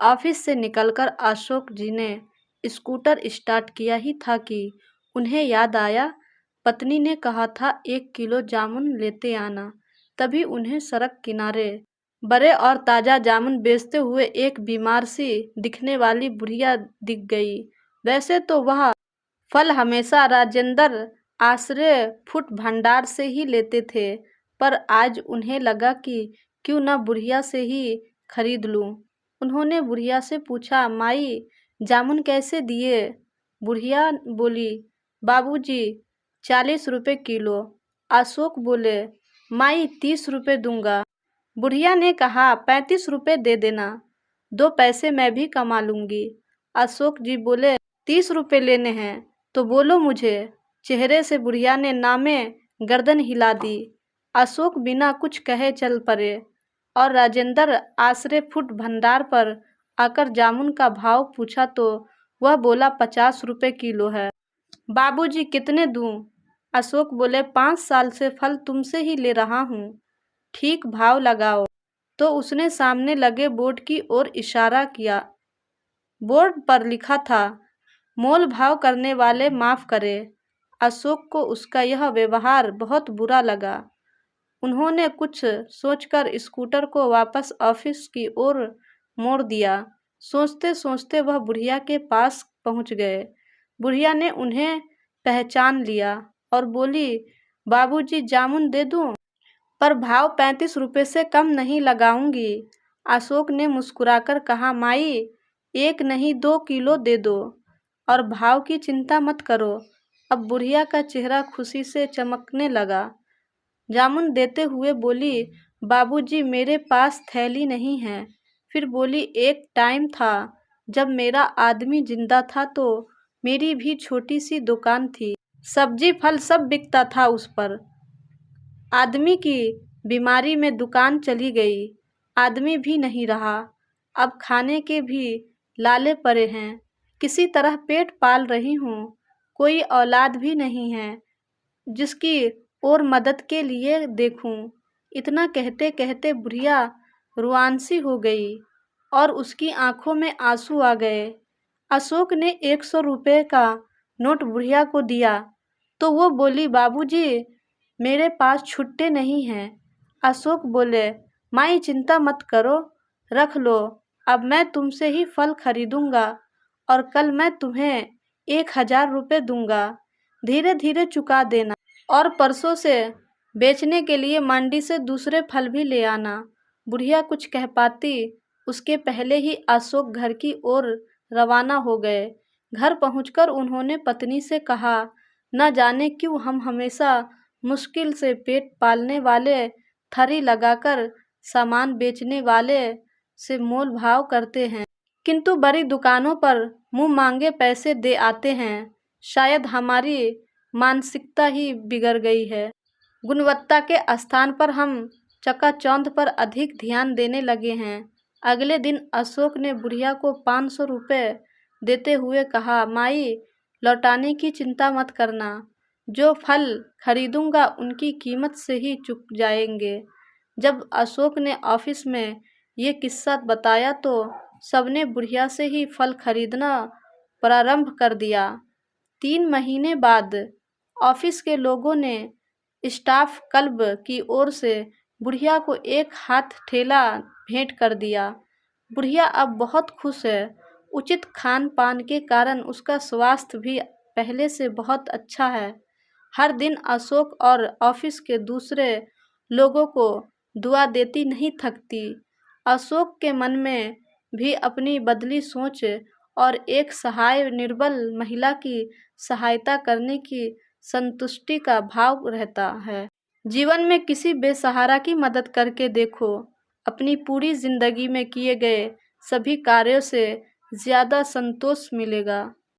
Office से निकलकर अशोक जी ने स्कूटर स्टार्ट किया ही था कि उन्हें याद आया, पत्नी ने कहा था 1 किलो जामुन लेते आना। तभी उन्हें सड़क किनारे बड़े और ताज़ा जामुन बेचते हुए एक बीमार सी दिखने वाली बुढ़िया दिख गई। वैसे तो वह फल हमेशा राजेंद्र आश्रय फूट भंडार से ही लेते थे, पर आज उन्हें लगा कि क्यों न बुढ़िया से ही खरीद लूं। उन्होंने बुढ़िया से पूछा, माई जामुन कैसे दिए? बुढ़िया बोली, बाबूजी 40 रुपये किलो। अशोक बोले, माई 30 रुपये दूंगा। बुढ़िया ने कहा, 35 रुपये दे देना, 2 पैसे मैं भी कमा लूंगी। अशोक जी बोले, 30 रुपये लेने हैं तो बोलो मुझे। चेहरे से बुढ़िया ने नामे गर्दन हिला दी। अशोक बिना कुछ कहे चल पड़े और राजेंद्र आश्रय फूट भंडार पर आकर जामुन का भाव पूछा तो वह बोला 50 रुपये किलो है। बाबूजी कितने दूं? अशोक बोले, 5 साल से फल तुमसे ही ले रहा हूँ, ठीक भाव लगाओ। तो उसने सामने लगे बोर्ड की ओर इशारा किया। बोर्ड पर लिखा था, मोल भाव करने वाले माफ़ करें। अशोक को उसका यह व्यवहार बहुत बुरा लगा। उन्होंने कुछ सोचकर स्कूटर को वापस ऑफिस की ओर मोड़ दिया। सोचते सोचते वह बुढ़िया के पास पहुंच गए। बुढ़िया ने उन्हें पहचान लिया और बोली, बाबूजी जामुन दे दूं, पर भाव 35 रुपये से कम नहीं लगाऊंगी। अशोक ने मुस्कुराकर कहा, माई 1 नहीं 2 किलो दे दो और भाव की चिंता मत करो। अब बुढ़िया का चेहरा खुशी से चमकने लगा। जामुन देते हुए बोली, बाबूजी मेरे पास थैली नहीं है। फिर बोली, एक टाइम था जब मेरा आदमी जिंदा था तो मेरी भी छोटी सी दुकान थी, सब्जी फल सब बिकता था उस पर। आदमी की बीमारी में दुकान चली गई, आदमी भी नहीं रहा। अब खाने के भी लाले पड़े हैं, किसी तरह पेट पाल रही हूँ। कोई औलाद भी नहीं है जिसकी और मदद के लिए देखूं। इतना कहते कहते बुढ़िया रुआंसी हो गई और उसकी आंखों में आंसू आ गए। अशोक ने 100 रुपये का नोट बुढ़िया को दिया तो वो बोली, बाबूजी मेरे पास छुट्टे नहीं हैं। अशोक बोले, माई चिंता मत करो, रख लो। अब मैं तुमसे ही फल खरीदूंगा और कल मैं तुम्हें 1000 रुपये दूंगा, धीरे धीरे चुका देना और परसों से बेचने के लिए मंडी से दूसरे फल भी ले आना। बुढ़िया कुछ कह पाती उसके पहले ही अशोक घर की ओर रवाना हो गए। घर पहुंचकर उन्होंने पत्नी से कहा, न जाने क्यों हम हमेशा मुश्किल से पेट पालने वाले, थरी लगाकर सामान बेचने वाले से मोल भाव करते हैं, किंतु बड़ी दुकानों पर मुंह मांगे पैसे दे आते हैं। शायद हमारी मानसिकता ही बिगड़ गई है। गुणवत्ता के स्थान पर हम चकाचौंध पर अधिक ध्यान देने लगे हैं। अगले दिन अशोक ने बुढ़िया को 500 रुपये देते हुए कहा, माई लौटाने की चिंता मत करना, जो फल खरीदूंगा उनकी कीमत से ही चुक जाएंगे। जब अशोक ने ऑफिस में ये किस्सा बताया तो सबने बुढ़िया से ही फल खरीदना प्रारंभ कर दिया। 3 महीने बाद ऑफिस के लोगों ने स्टाफ क्लब की ओर से बुढ़िया को एक हाथ ठेला भेंट कर दिया। बुढ़िया अब बहुत खुश है। उचित खान पान के कारण उसका स्वास्थ्य भी पहले से बहुत अच्छा है। हर दिन अशोक और ऑफिस के दूसरे लोगों को दुआ देती नहीं थकती। अशोक के मन में भी अपनी बदली सोच और एक सहाय निर्बल महिला की सहायता करने की संतुष्टि का भाव रहता है। जीवन में किसी बेसहारा की मदद करके देखो, अपनी पूरी जिंदगी में किए गए सभी कार्यों से ज़्यादा संतोष मिलेगा।